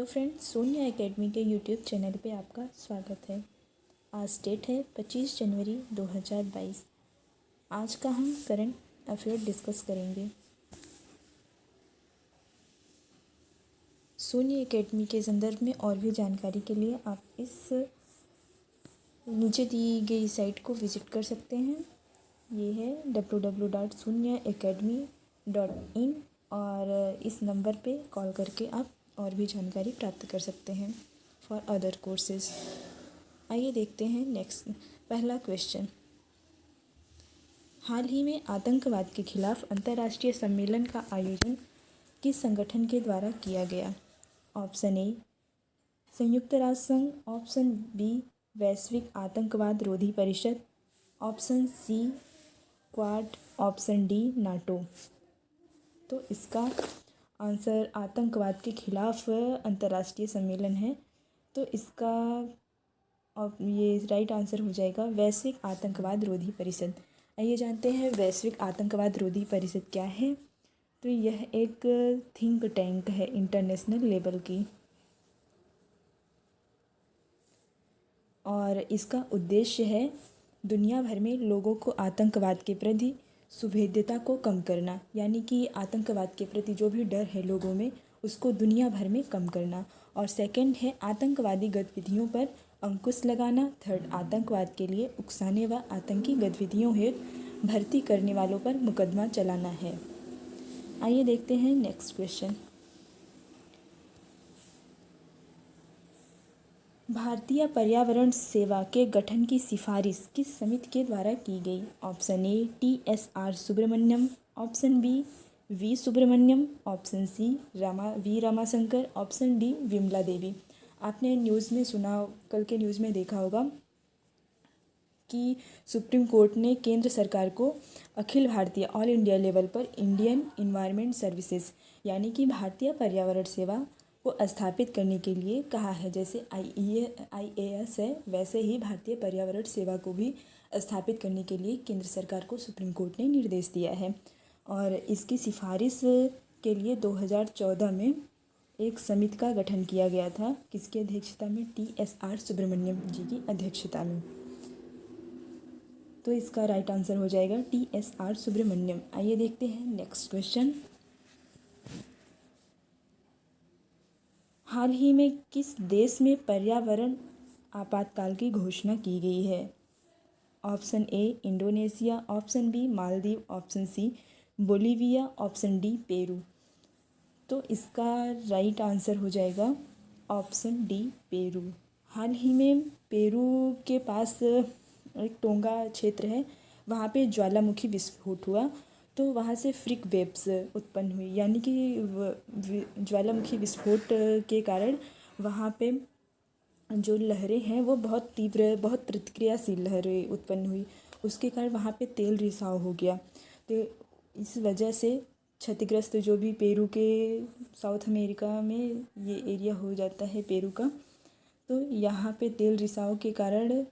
Friends, Sonia academy के YouTube channel पे आपका स्वागत है। आज डेट है 25 जनवरी 2022। आज का हम करंट अफेयर डिस्कस करेंगे। सोनिया एकेडमी के संदर्भ में और भी जानकारी के लिए आप इस नीचे दी गई साइट को विजिट कर सकते हैं। ये है www.sunyaacademy.in और इस नंबर पे कॉल करके आप और भी जानकारी प्राप्त कर सकते हैं फॉर अदर कोर्सेज। आइए देखते हैं नेक्स्ट पहला क्वेश्चन। हाल ही में आतंकवाद के खिलाफ अंतर्राष्ट्रीय सम्मेलन का आयोजन किस संगठन के द्वारा किया गया? ऑप्शन ए संयुक्त राष्ट्र संघ, ऑप्शन बी वैश्विक आतंकवाद रोधी परिषद, option C Quad, option D NATO. तो इसका आंसर आतंकवाद के खिलाफ अंतर्राष्ट्रीय सम्मेलन है, तो इसका ये राइट आंसर हो जाएगा वैश्विक आतंकवाद रोधी परिषद। आइए जानते हैं वैश्विक आतंकवाद रोधी परिषद क्या है। तो यह एक थिंक टैंक है इंटरनेशनल लेवल की, और इसका उद्देश्य है दुनिया भर में लोगों को आतंकवाद के प्रति सुभेद्यता को कम करना, यानी कि आतंकवाद के प्रति जो भी डर है लोगों में उसको दुनिया भर में कम करना। और सेकंड है आतंकवादी गतिविधियों पर अंकुश लगाना। थर्ड, आतंकवाद के लिए उकसाने व आतंकी गतिविधियों हेतु भर्ती करने वालों पर मुकदमा चलाना है। आइए देखते हैं नेक्स्ट क्वेश्चन। भारतीय पर्यावरण सेवा के गठन की सिफारिश किस समिति के द्वारा की गई? Option A TSR Subramaniam, option B V Subramaniam, option C V Ramashankar, option D Vimala Devi. आपने न्यूज़ में सुना, कल के न्यूज़ में देखा होगा कि सुप्रीम कोर्ट ने केंद्र सरकार को Akhil Bharatiya all India level पर इंडियन इन्वायरमेंट सर्विसेज यानी कि भारतीय पर्यावरण सेवा को स्थापित करने के लिए कहा है। जैसे IAS है, वैसे ही भारतीय पर्यावरण सेवा को भी स्थापित करने के लिए केंद्र सरकार को सुप्रीम कोर्ट ने निर्देश दिया है। और इसकी सिफारिश के लिए 2014 में एक समिति का गठन किया गया था। किसकी अध्यक्षता में? TSR सुब्रमण्यम जी की अध्यक्षता में। तो इसका राइट आंसर हो जाएगा TSR सुब्रमण्यम। आइए देखते हैं नेक्स्ट क्वेश्चन। हाल ही में किस देश में पर्यावरण आपातकाल की घोषणा की गई है? Option A Indonesia, option B Maldives, option C Bolivia, option D Peru. तो इसका राइट आंसर हो जाएगा ऑप्शन डी पेरू। हाल ही में पेरू के पास एक टोंगा क्षेत्र है, वहाँ पे ज्वालामुखी विस्फोट हुआ, तो वहाँ से फ्रिक वेव्स उत्पन्न हुई, यानी कि ज्वालामुखी विस्फोट के कारण वहाँ पे जो लहरें हैं वो बहुत तीव्र, बहुत प्रतिक्रियाशील लहरें उत्पन्न हुई। उसके कारण वहाँ पे तेल रिसाव हो गया। तो इस वजह से क्षतिग्रस्त जो भी पेरू के साउथ अमेरिका में ये एरिया हो जाता है पेरू का, तो यहाँ पे तेल रिसाव के कारण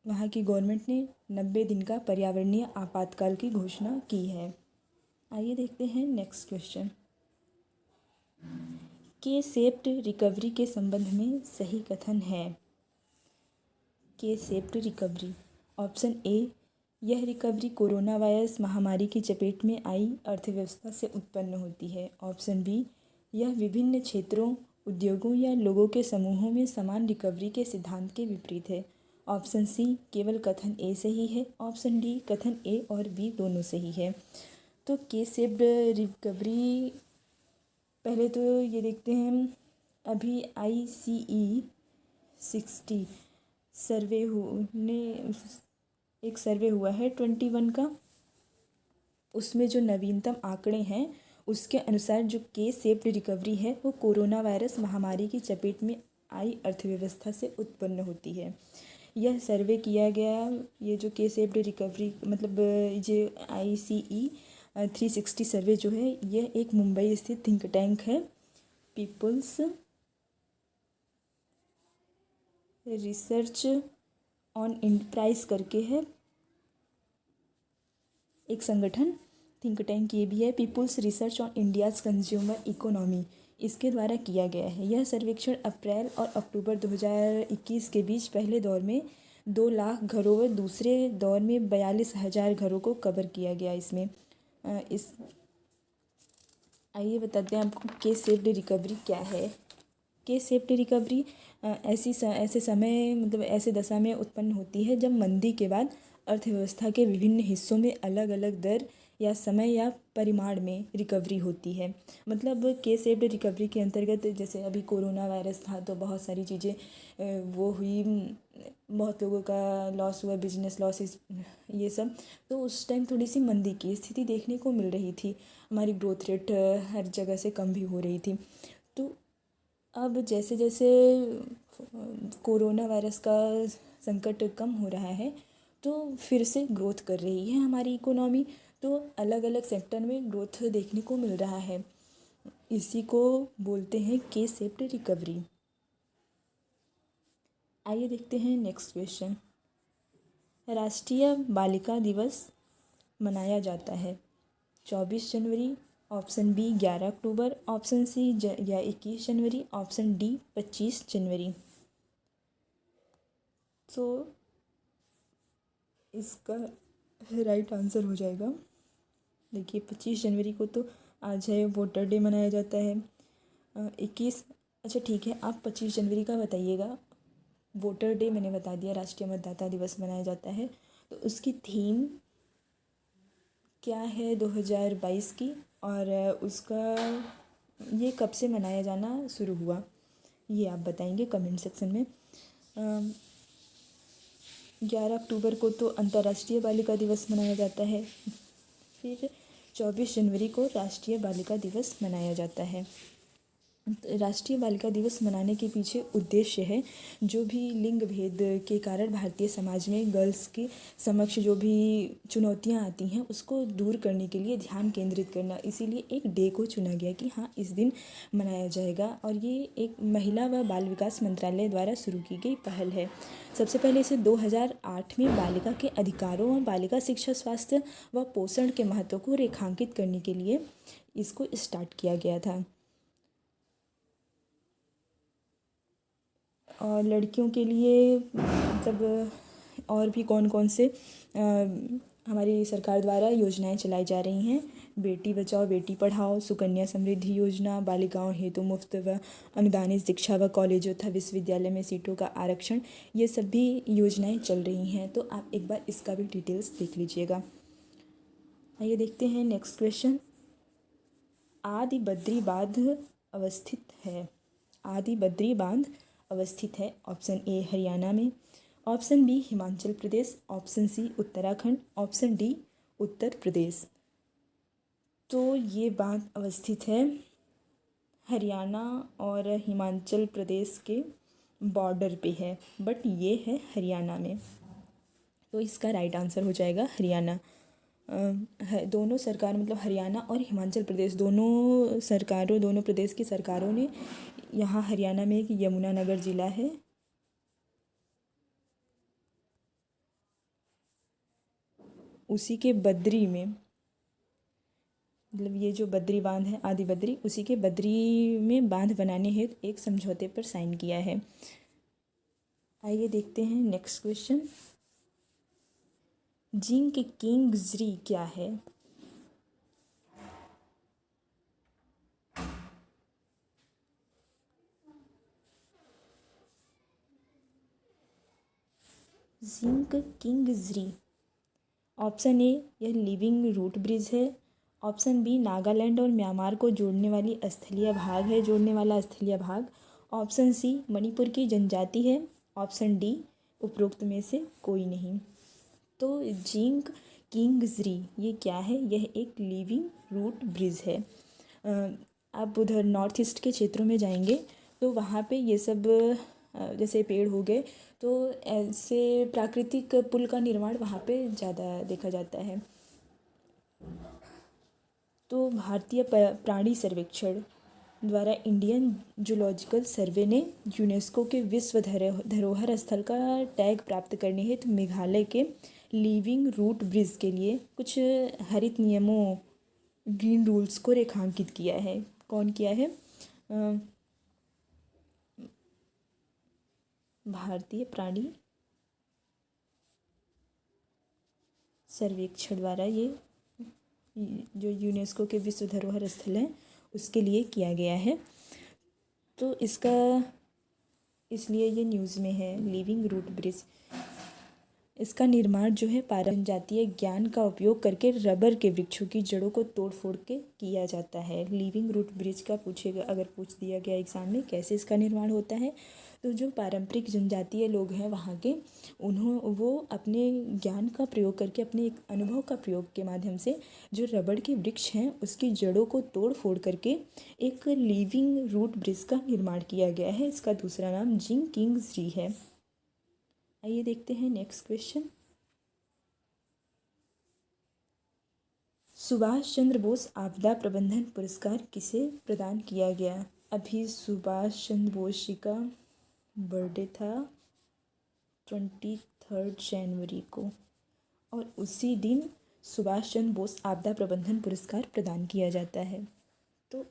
वहाँ की गवर्नमेंट ने 90 दिन का पर्यावरणीय आपातकाल की घोषणा की है। आइए देखते हैं नेक्स्ट क्वेश्चन। के सेप्ड रिकवरी के संबंध में सही कथन है? के सेप्ड रिकवरी। ऑप्शन ए यह रिकवरी कोरोना वायरस महामारी की चपेट में आई अर्थव्यवस्था से उत्पन्न होती है। ऑप्शन बी यह विभिन्न क्षेत्रों, उद्योगों या लोगों के समूहों में समान रिकवरी के सिद्धांत के विपरीत है। ऑप्शन सी केवल कथन ए सही है। ऑप्शन डी कथन ए और बी दोनों सही है। तो के सेप्ड रिकवरी, पहले तो ये देखते हैं। अभी ICE 60 सर्वे एक सर्वे हुआ है 21 का, उसमें जो नवीनतम आंकड़े हैं उसके अनुसार जो के सेप्ड रिकवरी है वो कोरोना वायरस महामारी की चपेट में आई अर्थव्यवस्था से उत्पन्न होती है। यह सर्वे किया गया, ये जो के सेप्ड रिकवरी मतलब ये ICE 360 सर्वे जो है, यह एक मुंबई स्थित थिंक टैंक है, पीपल्स रिसर्च ऑन एंटरप्राइज करके है एक संगठन, थिंक टैंक ये भी है, People's Research on India's Consumer Economy. इसके द्वारा किया गया है। यह सर्वेक्षण अप्रैल और अक्टूबर 2021 के बीच पहले दौर में 2 लाख घरों व दूसरे दौर में 42,000 घरों को कवर किया गया। इसमें इस आइए बताते हैं आपको के सेफ्ड रिकवरी क्या है। के सेफ्ड रिकवरी ऐसे समय मतलब ऐसे दशा में उत्पन्न होती है जब मंदी के बाद अर्थव्यवस्था के विभिन्न हिस्सों में अलग अलग दर या समय या परिमाण में रिकवरी होती है। मतलब के सेफ्ड रिकवरी के अंतर्गत जैसे अभी कोरोना वायरस था तो बहुत सारी चीज़ें वो हुई, बहुत लोगों का लॉस हुआ, बिजनेस लॉसेस ये सब। तो उस टाइम थोड़ी सी मंदी की स्थिति देखने को मिल रही थी, हमारी ग्रोथ रेट हर जगह से कम भी हो रही थी। तो अब जैसे जैसे कोरोना वायरस का संकट कम हो रहा है तो फिर से ग्रोथ कर रही है हमारी इकोनॉमी। तो अलग अलग सेक्टर में ग्रोथ देखने को मिल रहा है, इसी को बोलते हैं के सेफ्ड रिकवरी। आइए देखते हैं नेक्स्ट क्वेश्चन। राष्ट्रीय बालिका दिवस मनाया जाता है 24 जनवरी, ऑप्शन बी 11 अक्टूबर, ऑप्शन सी या 21 जनवरी, ऑप्शन डी 25 जनवरी। तो इसका राइट आंसर हो जाएगा, देखिए 25 जनवरी को तो आज है वोटर डे मनाया जाता है। 21, अच्छा ठीक है, आप 25 जनवरी का बताइएगा। वोटर डे मैंने बता दिया, राष्ट्रीय मतदाता दिवस मनाया जाता है। तो उसकी थीम क्या है 2022 की, और उसका ये कब से मनाया जाना शुरू हुआ ये आप बताएंगे कमेंट सेक्शन में। 11 अक्टूबर को तो अंतर्राष्ट्रीय बालिका दिवस मनाया जाता है, फिर 24 जनवरी को राष्ट्रीय बालिका दिवस मनाया जाता है। राष्ट्रीय बालिका दिवस मनाने के पीछे उद्देश्य है जो भी लिंग भेद के कारण भारतीय समाज में गर्ल्स के समक्ष जो भी चुनौतियां आती हैं उसको दूर करने के लिए ध्यान केंद्रित करना। इसीलिए एक डे को चुना गया कि हाँ इस दिन मनाया जाएगा, और ये एक महिला व बाल विकास मंत्रालय द्वारा शुरू की गई पहल है। सबसे पहले इसे 2008 में बालिका के अधिकारों और बालिका शिक्षा, स्वास्थ्य व पोषण के महत्व को रेखांकित करने के लिए इसको स्टार्ट किया गया था। और लड़कियों के लिए मतलब और भी कौन कौन से हमारी सरकार द्वारा योजनाएं चलाई जा रही हैं। बेटी बचाओ बेटी पढ़ाओ, सुकन्या समृद्धि योजना, बालिकाओं हेतु मुफ्त व अनुदानित शिक्षा व कॉलेजों तथा विश्वविद्यालय में सीटों का आरक्षण, ये सभी योजनाएं चल रही हैं। तो आप एक बार इसका भी डिटेल्स देख लीजिएगा। आइए देखते हैं नेक्स्ट क्वेश्चन। आदि बद्री बांध अवस्थित है। आदि बद्री बांध अवस्थित है ऑप्शन ए हरियाणा में, option B Himachal Pradesh, option C Uttarakhand, option D Uttar Pradesh. तो ये बांध अवस्थित है हरियाणा और हिमाचल प्रदेश के बॉर्डर पे है, बट ये है हरियाणा में। तो इसका राइट आंसर हो जाएगा हरियाणा। दोनों सरकार मतलब हरियाणा और हिमाचल प्रदेश दोनों प्रदेश की सरकारों ने यहाँ हरियाणा में एक यमुनानगर ज़िला है, उसी के बद्री में मतलब ये जो बद्री बांध है आदि बद्री, उसी के बद्री में बांध बनाने हेतु एक समझौते पर साइन किया है। आइए देखते हैं नेक्स्ट क्वेश्चन। जिंक किंगजरी क्या है। जिंक किंगजरी, ऑप्शन ए यह लिविंग रूट ब्रिज है, ऑप्शन बी नागालैंड और म्यांमार को जोड़ने वाला स्थलीय भाग, ऑप्शन सी मणिपुर की जनजाति है, ऑप्शन डी उपरोक्त में से कोई नहीं। तो जिंक किंगजरी ये क्या है, यह एक लिविंग रूट ब्रिज है। आप उधर नॉर्थ ईस्ट के क्षेत्रों में जाएंगे तो वहाँ पे ये सब जैसे पेड़ हो गए तो ऐसे प्राकृतिक पुल का निर्माण वहाँ पे ज़्यादा देखा जाता है। तो भारतीय प्राणी सर्वेक्षण द्वारा इंडियन जूलॉजिकल सर्वे ने यूनेस्को के विश्व धरोहर स्थल का टैग प्राप्त करने हेतु मेघालय के लिविंग रूट ब्रिज के लिए कुछ हरित नियमों ग्रीन रूल्स को रेखांकित किया है। कौन किया है? भारतीय प्राणी सर्वेक्षण द्वारा ये जो यूनेस्को के विश्व धरोहर स्थल है उसके लिए किया गया है। तो इसका इसलिए ये न्यूज़ में है। लिविंग रूट ब्रिज, इसका निर्माण जो है जनजातीय ज्ञान का उपयोग करके रबर के वृक्षों की जड़ों को तोड़ फोड़ के किया जाता है। लिविंग रूट ब्रिज का पूछेगा, अगर पूछ दिया गया एग्जाम में कैसे इसका निर्माण होता है, तो जो पारंपरिक जनजातीय लोग हैं वहाँ के, वो अपने ज्ञान का प्रयोग करके, अपने एक अनुभव का प्रयोग के माध्यम से जो रबड़ के वृक्ष हैं उसकी जड़ों को तोड़ फोड़ करके एक लिविंग रूट ब्रिज का निर्माण किया गया है। इसका दूसरा नाम जिंग किंग्स री है। आइए देखते हैं नेक्स्ट क्वेश्चन। सुभाष चंद्र बोस आपदा प्रबंधन पुरस्कार किसे प्रदान किया गया? अभी सुभाष चंद्र बोस जी का बर्थडे था 23 जनवरी को, और उसी दिन सुभाष चंद्र बोस आपदा प्रबंधन पुरस्कार प्रदान किया जाता है। तो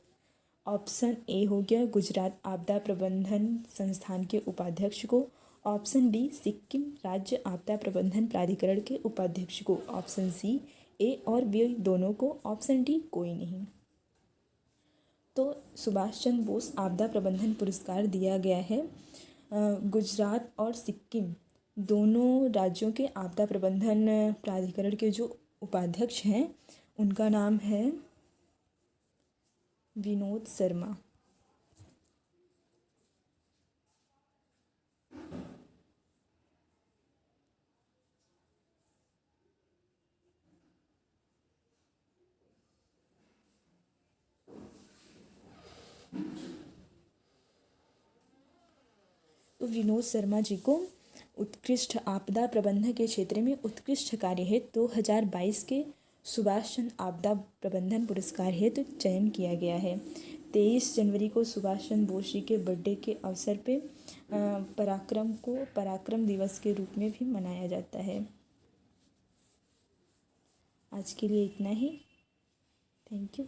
ऑप्शन ए हो गया गुजरात आपदा प्रबंधन संस्थान के उपाध्यक्ष को, ऑप्शन बी सिक्किम राज्य आपदा प्रबंधन प्राधिकरण के उपाध्यक्ष को, ऑप्शन सी ए और बी दोनों को, ऑप्शन डी कोई नहीं। तो सुभाष चंद्र बोस आपदा प्रबंधन पुरस्कार दिया गया है गुजरात और सिक्किम दोनों राज्यों के आपदा प्रबंधन प्राधिकरण के जो उपाध्यक्ष हैं उनका नाम है विनोद शर्मा। तो विनोद शर्मा जी को उत्कृष्ट आपदा प्रबंधन के क्षेत्र में उत्कृष्ट कार्य हेतु 2022 के सुभाष चंद्र आपदा प्रबंधन पुरस्कार हेतु चयन किया गया है। 23 जनवरी को सुभाष चंद्र बोस जी के बर्थडे के अवसर पे पराक्रम को पराक्रम दिवस के रूप में भी मनाया जाता है। आज के लिए इतना ही। Thank you.